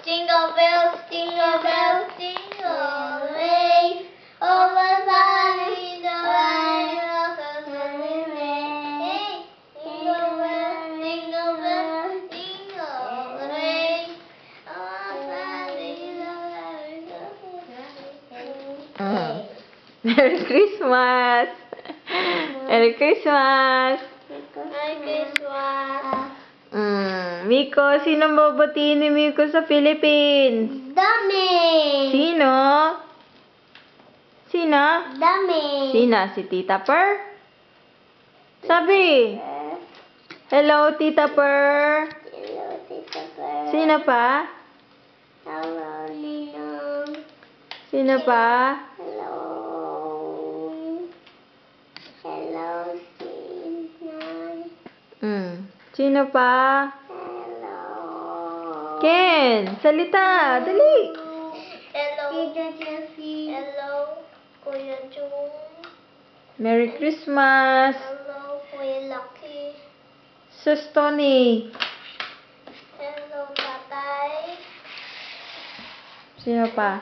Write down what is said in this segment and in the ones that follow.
Jingle bells, jingle bells, jingle all the way. Over valley, the line of the merry way. Jingle bells, jingle bells, jingle all the way. Over valley, the line of the merry way. Merry Christmas! Merry Christmas! Merry Christmas. Miko, sino babatiin ni Miko sa Philippines? Dami. Sino? Sino? Dami. Sino? Si Tita Per? Sabi. Hello, Tita Per. Hello, Tita Per. Sino pa? Hello, Ninong. Sino pa? Hello. Hello, Sinan. Sino pa? Hello. Ken, salita. Dali. Hello. Tita Jessie. Hello, Kuya Jung. Merry Christmas. Hello, Kuya Lucky. Sus Tony. Hello, Tatay. Sino pa?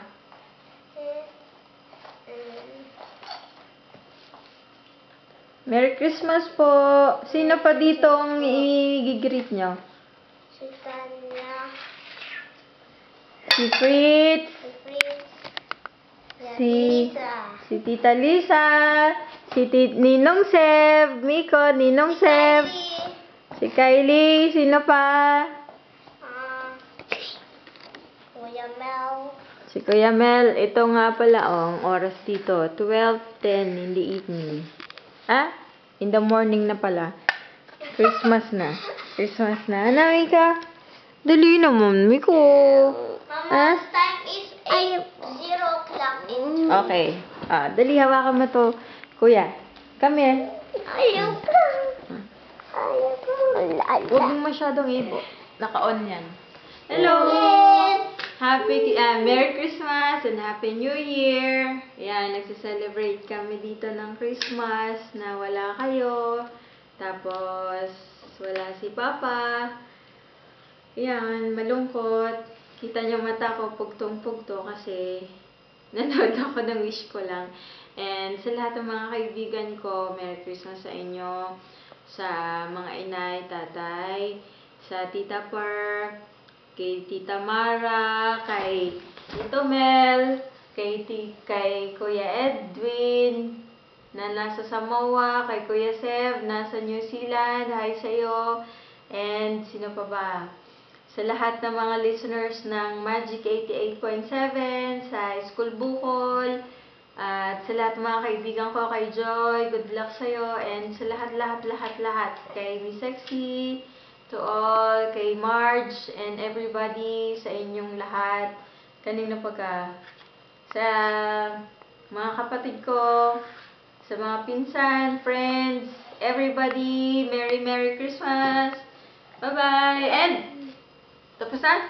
Merry Christmas po. Sino pa dito ang i-greet nyo? Si Tanya. Si Fritz. Si Fritz. Si Lisa. si Tita Lisa. Si Ninong Seb. Miko, Ninong Seb. Si Kylie. Sino pa? Kuya Mel. Si Kuya Mel. Ito nga pala ang oras dito. 12:10 in the evening. In the morning na pala. Christmas na. Christmas na. Ano, Mika? Dali naman, Miko. Mama, time is 0 o'clock. Okay. Dali, hawakan mo to. Kuya, come here. Ayoko. Huwag mo masyadong ibo. Naka-on yan. Hello! Yes. Merry Christmas and Happy New Year! Ayan, nagsiselebrate kami dito ng Christmas na wala kayo. Tapos, wala si Papa. Ayan, malungkot. Kita niyo mata ko, pugtong-pugto kasi nanood ako ng wish ko lang. And sa lahat ng mga kaibigan ko, Merry Christmas sa inyo. Sa mga inay, tatay, sa Tita Per, kay Tita Mara, kay Tito Mel, kay Kuya Edwin, na nasa Samoa, kay Kuya Seb, nasa New Zealand, hi sa'yo, and sino pa ba? Sa lahat ng mga listeners ng Magic 88.7, sa School Bukol, at sa lahat ng mga kaibigan ko, kay Joy, good luck sa'yo, and sa lahat, kay Miss Sexy, to all, kay Marge, and everybody, sa inyong lahat, kanina pagka, sa mga kapatid ko, sa mga pinsan, friends, everybody, Merry Christmas! Bye-bye! And, tapos na?